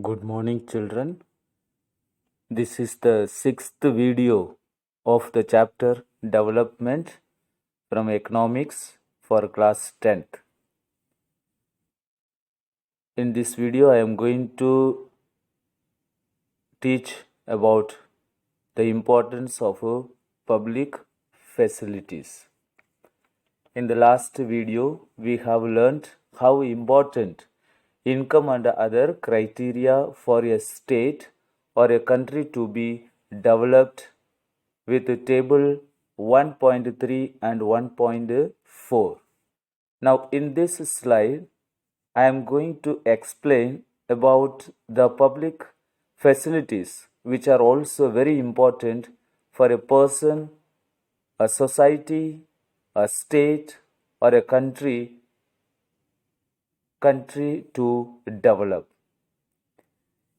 Good morning, children. This is the sixth video of the chapter Development from Economics for class 10th. In this video, I am going to teach about the importance of public facilities. In the last video, we have learned how important income and other criteria for a state or a country to be developed with table 1.3 and 1.4. Now in this slide, I am going to explain about the public facilities which are also very important for a person, a society, a state or a country to develop.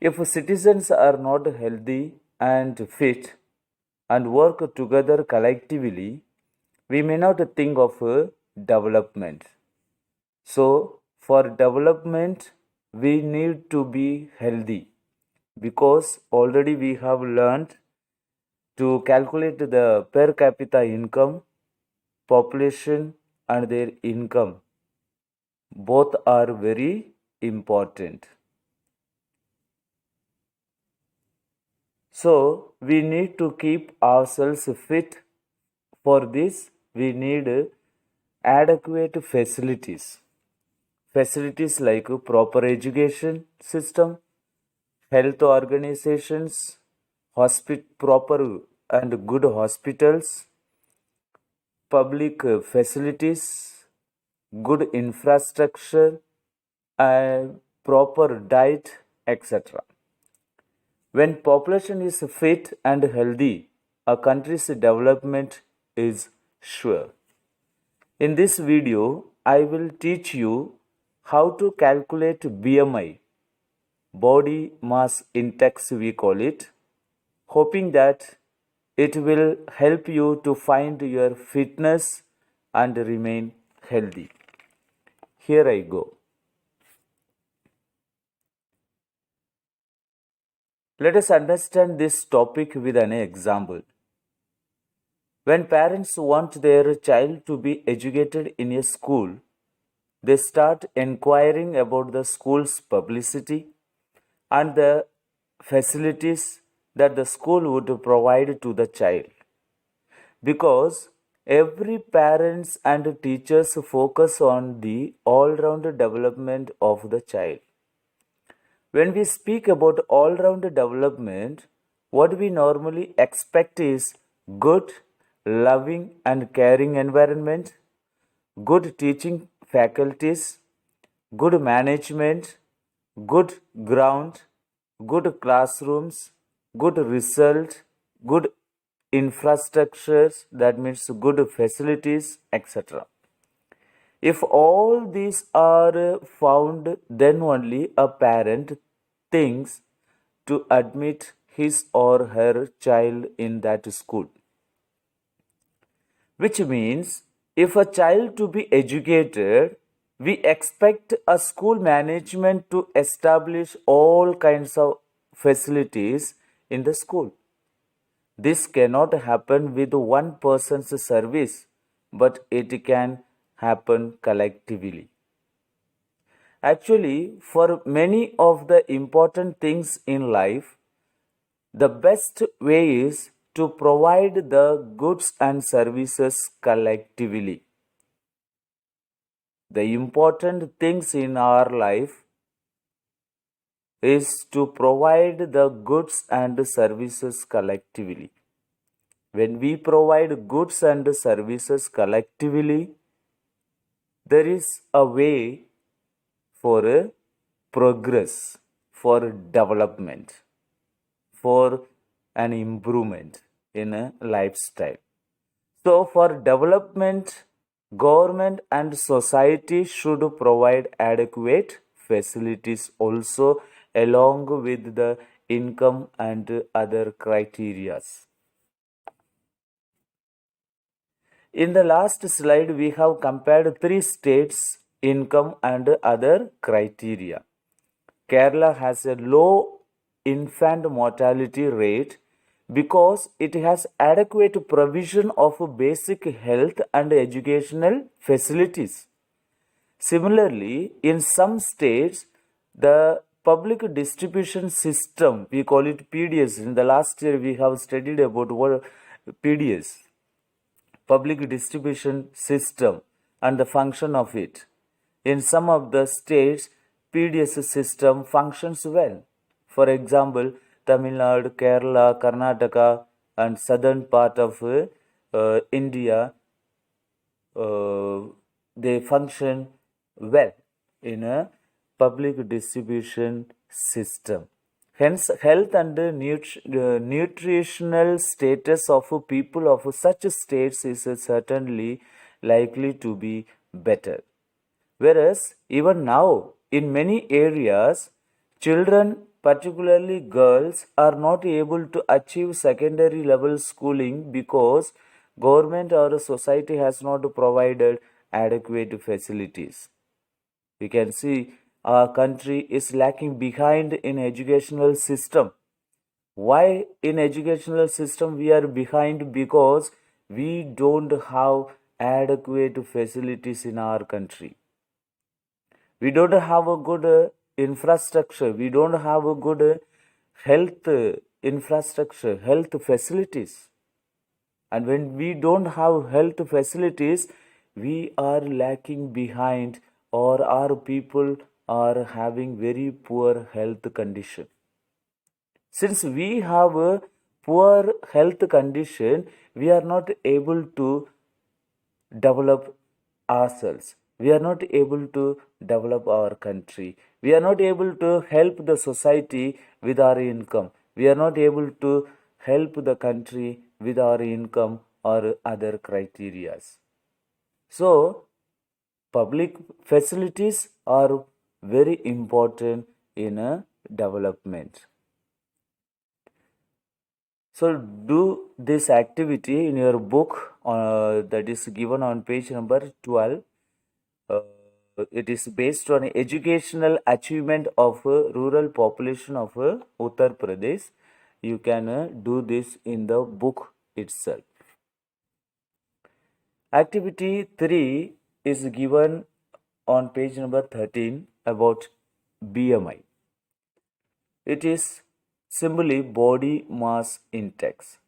If citizens are not healthy and fit and work together collectively, we may not think of development. So, for development, we need to be healthy because already we have learned to calculate the per capita income, population, and their income. Both are very important. So, we need to keep ourselves fit. For this, we need adequate facilities. Facilities like proper education system, health organizations, proper and good hospitals, public facilities, good infrastructure, and proper diet, etc. When population is fit and healthy, a country's development is sure. In this video, I will teach you how to calculate BMI, body mass index we call it, hoping that it will help you to find your fitness and remain healthy. Here I go. Let us understand this topic with an example. When parents want their child to be educated in a school, they start inquiring about the school's publicity and the facilities that the school would provide to the child. Because every parents and teachers focus on the all-round development of the child. When we speak about all-round development, what we normally expect is good, loving and caring environment, good teaching faculties, good management, good ground, good classrooms, good result, good infrastructures, that means good facilities, etc. If all these are found, then only a parent thinks to admit his or her child in that school. Which means, if a child to be educated, we expect a school management to establish all kinds of facilities in the school. This cannot happen with one person's service, but it can happen collectively. Actually, for many of the important things in life, the best way is to provide the goods and services collectively. The important things in our life is to provide the goods and services collectively. When we provide goods and services collectively, there is a way for a progress, for development, for an improvement in a lifestyle. So, for development, government and society should provide adequate facilities also along with the income and other criterias. In the last slide, we have compared three states' income and other criteria. Kerala has a low infant mortality rate because it has adequate provision of basic health and educational facilities. Similarly, in some states, the public distribution system, we call it PDS. In the last year, we have studied about what PDS, public distribution system, and the function of it. In some of the states, PDS system functions well. For example, Tamil Nadu, Kerala, Karnataka, and southern part of India, uh, they function well in a public distribution system. Hence, health and nutritional status of people of such states is certainly likely to be better. Whereas, even now, in many areas, children, particularly girls, are not able to achieve secondary level schooling because government or society has not provided adequate facilities. We can see our country is lacking behind in educational system. Why in educational system we are behind? Because we don't have adequate facilities in our country. We don't have a good infrastructure. We don't have a good health infrastructure, health facilities. And when we don't have health facilities, we are lacking behind, or our people are having very poor health condition. Since we have a poor health condition, we are not able to develop ourselves. We are not able to develop our country. We are not able to help the society with our income. We are not able to help the country with our income or other criterias. So, public facilities are very important in a development. So, do this activity in your book that is given on page number 12. It is based on educational achievement of rural population of Uttar Pradesh. You can do this in the book itself. Activity 3 is given on page number 13 about BMI. It is simply body mass index.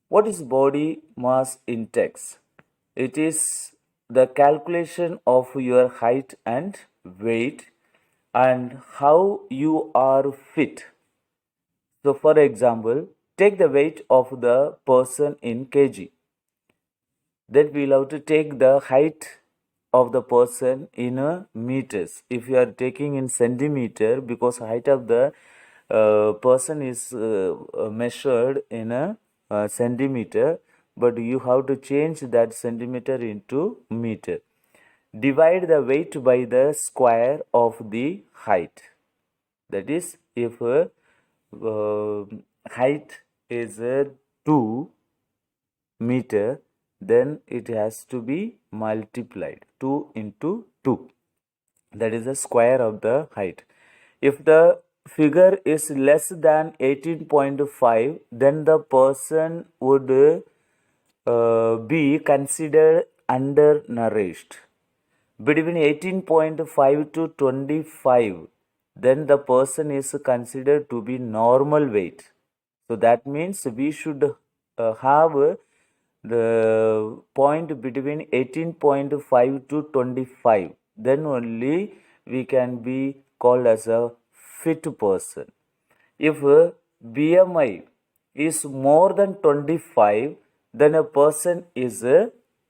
What is body mass index? It is the calculation of your height and weight and how you are fit. So, for example, take the weight of the person in kg. Then we'll have to take the height of the person in meters. If you are taking in centimeter, because height of the person is measured in a centimeter, but you have to change that centimeter into meter. Divide the weight by the square of the height. That is, if height is 2 meter, then it has to be multiplied 2 into 2. That is the square of the height. If the figure is less than 18.5, then the person would be considered undernourished. Between 18.5 to 25, then the person is considered to be normal weight. So that means we should have the point between 18.5 to 25. Then only we can be called as a fit person. If BMI is more than 25, then a person is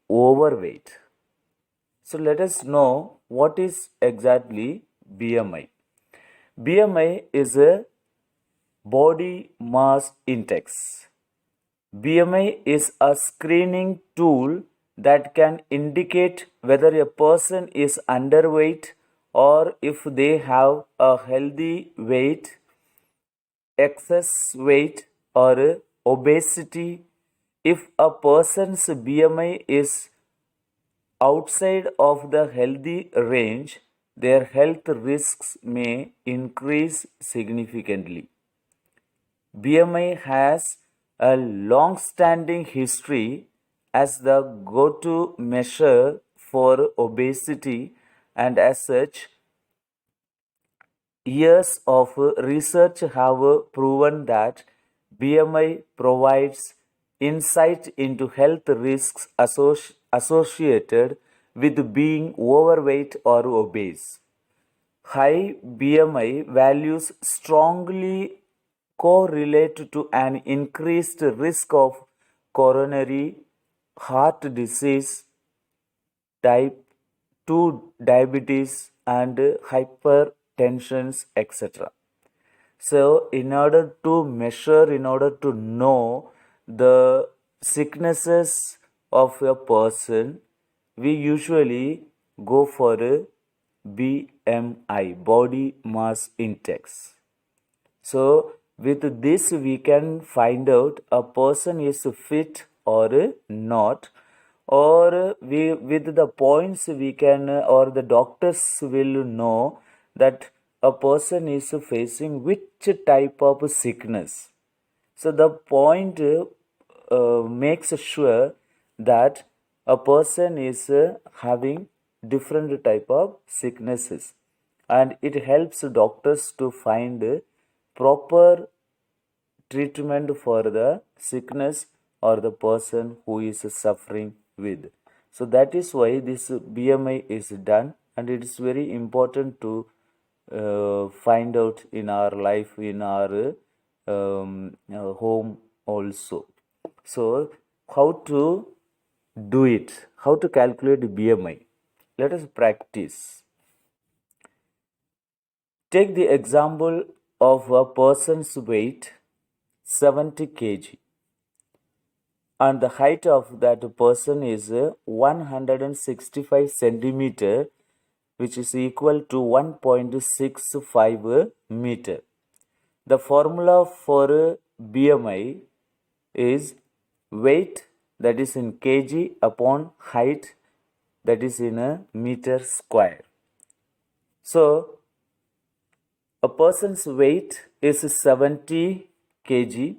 overweight. So let us know what is exactly BMI. BMI is a body mass index. BMI is a screening tool that can indicate whether a person is underweight or if they have a healthy weight, excess weight, or obesity. If a person's BMI is outside of the healthy range, their health risks may increase significantly. BMI has a long standing history as the go to measure for obesity, and as such, years of research have proven that BMI provides insight into health risks associated with being overweight or obese. High BMI values strongly correlate to an increased risk of coronary heart disease, type 2 diabetes, and hypertensions, etc. So, in order to know the sicknesses of a person, we usually go for a BMI, body mass index. So, with this, we can find out a person is fit or not, or we with the points we can, or the doctors will know that a person is facing which type of sickness. So the point makes sure that a person is having different type of sicknesses, and it helps doctors to find proper treatment for the sickness or the person who is suffering with. So that is why this BMI is done, and it is very important to find out in our life, in our home also. So, how to do it? How to calculate BMI? Let us practice. Take the example of a person's weight 70 kg, and the height of that person is 165 centimeter, which is equal to 1.65 meter. The formula for BMI is weight, that is in kg, upon height, that is in a meter square. So a person's weight is 70 kg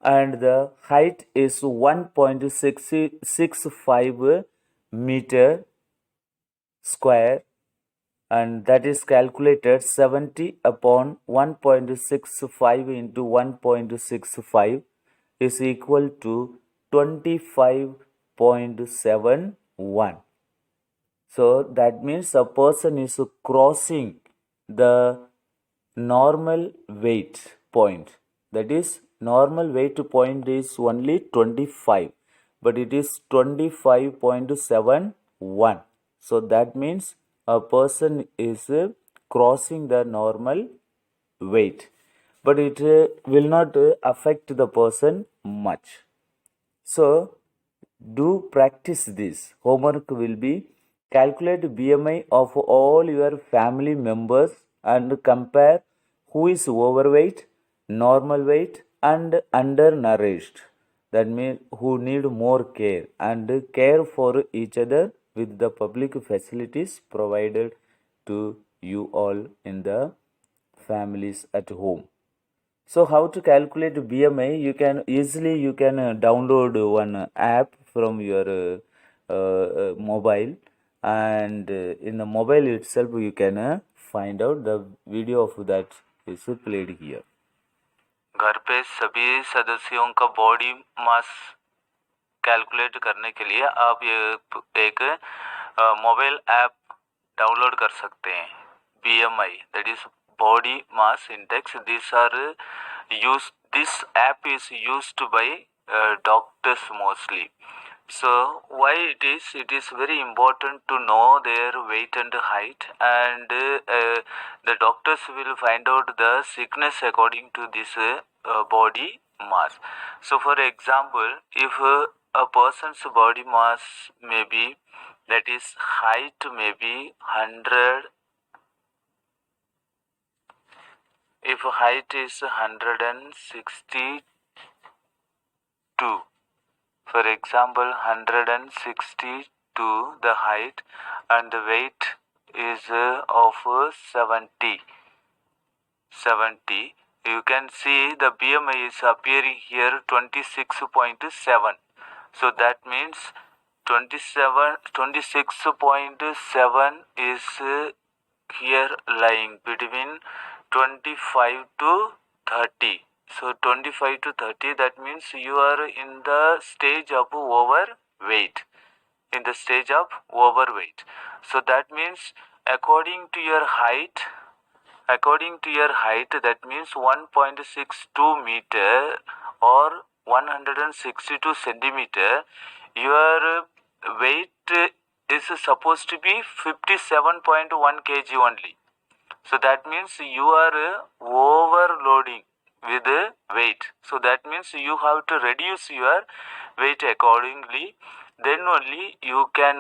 and the height is 1.65 meter square, and that is calculated 70 upon 1.65 into 1.65 is equal to 25.71. So that means a person is crossing the normal weight point. That is, normal weight point is only 25, but it is 25.71. So that means a person is crossing the normal weight, but it will not affect the person much. So do practice this. Homework will be calculate BMI of all your family members and compare who is overweight, normal weight, and undernourished. That means who need more care, and care for each other with the public facilities provided to you all in the families at home. So how to calculate BMI? You can download one app from your mobile, and in the mobile itself you can find out the video of that is played here. घर पे सभी सदस्यों का body mass calculate करने के लिए आप ये एक मोबाइल ऐप डाउनलोड कर सकते हैं. BMI, that is body mass index. This app is used by doctors mostly. So why it is very important to know their weight and height, and the doctors will find out the sickness according to this body mass. So for example, if a person's body mass may be, that is height may be 100, if height is 162, for example 162 the height, and the weight is of 70. You can see the BMI is appearing here 26.7. So that means 26.7 is here lying between 25 to 30. So 25 to 30, that means you are in the stage of overweight. So that means according to your height, that means 1.62 meter or 162 centimeter, your weight is supposed to be 57.1 kg only. So that means you are overloading with weight. So that means you have to reduce your weight accordingly. Then only you can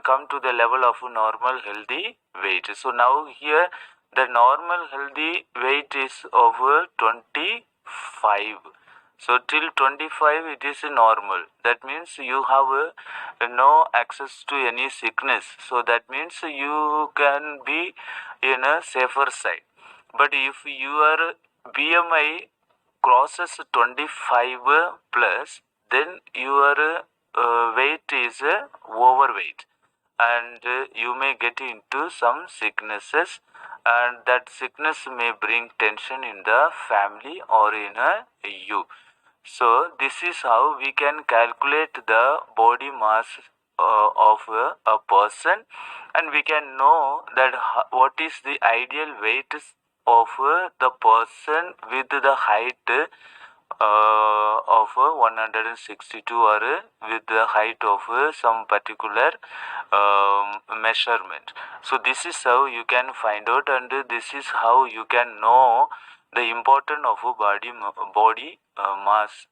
come to the level of normal healthy weight. So now here the normal healthy weight is of 25. So till 25 it is normal. That means you have no access to any sickness. So that means you can be in a safer side. But if your BMI crosses 25 plus, then your weight is overweight, and you may get into some sicknesses, and that sickness may bring tension in the family or in you. So this is how we can calculate the body mass of a person, and we can know that what is the ideal weight of the person with the height of 162 or with the height of some particular measurement. So this is how you can find out, and this is how you can know the importance of body mass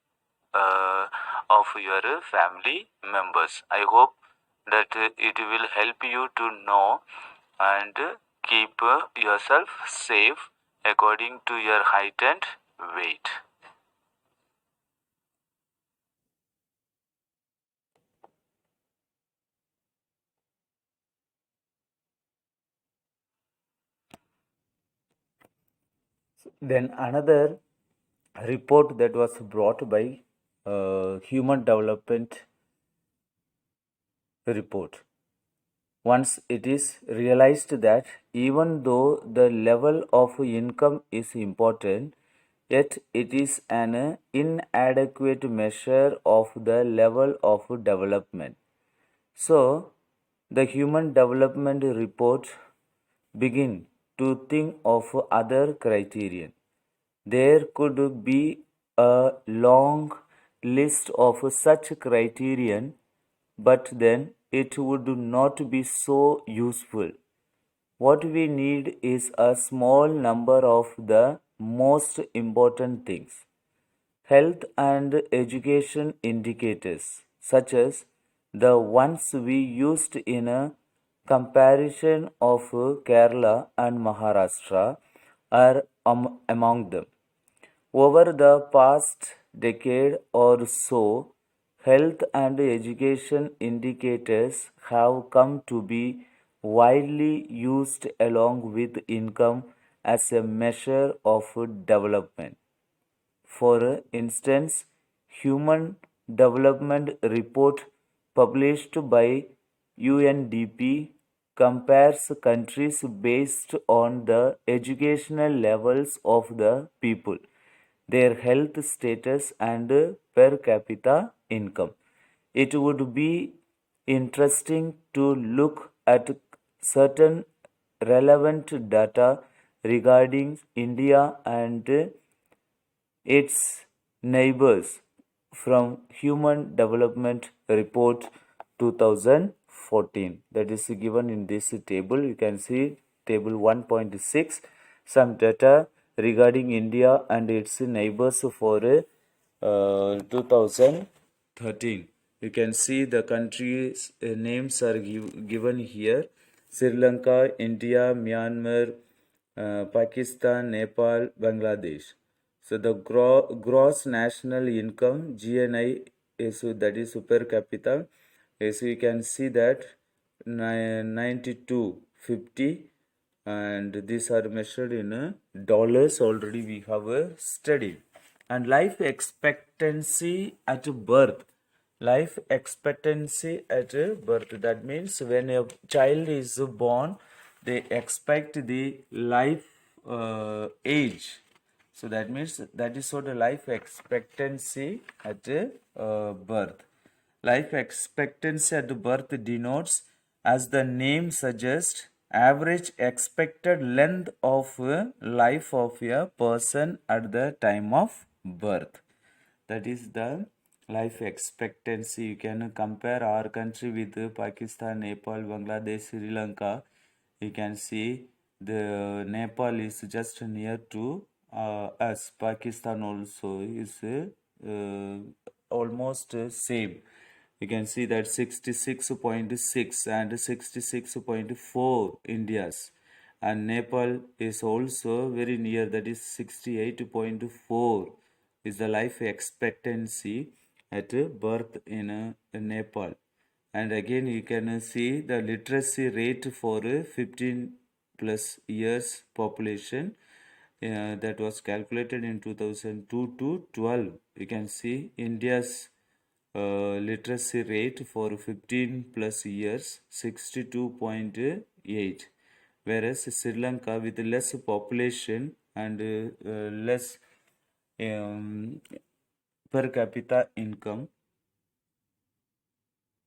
of your family members. I hope that it will help you to know and keep yourself safe according to your height and weight. Then another report that was brought by Human Development Report. Once it is realized that even though the level of income is important, yet it is an inadequate measure of the level of development. So, the Human Development Report begin to think of other criterion. There could be a long list of such criterion, but then it would not be so useful. What we need is a small number of the most important things. Health and education indicators, such as the ones we used in a comparison of Kerala and Maharashtra, are among them. Over the past decade or so, health and education indicators have come to be widely used along with income as a measure of development. For instance, Human Development Report published by UNDP compares countries based on the educational levels of the people, their health status, and per capita income. It would be interesting to look at certain relevant data regarding India and its neighbors from Human Development Report 2014, that is given in this table. You can see table 1.6, some data regarding India and its neighbors for 2013. You can see the countries names are given here: Sri Lanka, India, Myanmar, Pakistan, Nepal, Bangladesh. So the gross national income (GNI) is, that is per capita. So you can see that 92.50, and these are measured in dollars. Already we have studied. And life expectancy at birth. Life expectancy at birth. That means when a child is born, they expect the life age. So that means that is what the life expectancy at birth. Life expectancy at birth denotes, as the name suggests, average expected length of life of a person at the time of birth. That is the life expectancy. You can compare our country with Pakistan, Nepal, Bangladesh, Sri Lanka. You can see the Nepal is just near to us. Pakistan also is almost same. You can see that 66.6 and 66.4 India's, and Nepal is also very near, that is 68.4 is the life expectancy at birth in Nepal. And again you can see the literacy rate for 15 plus years population that was calculated in 2002 to 12. You can see India's literacy rate for 15 plus years 62.8, whereas Sri Lanka with less population and less um, per capita income,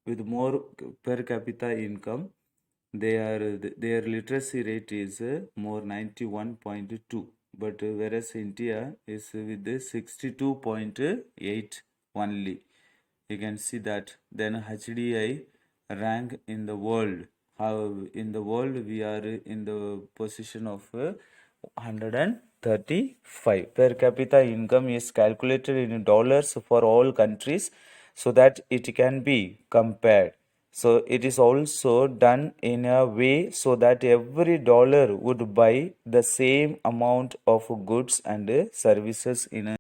with more per capita income, their literacy rate is more 91.2, but whereas India is with 62.8 only. You can see that. Then HDI rank in the world, how in the world we are in the position of 135. Per capita income is calculated in dollars for all countries so that it can be compared. So it is also done in a way so that every dollar would buy the same amount of goods and services in a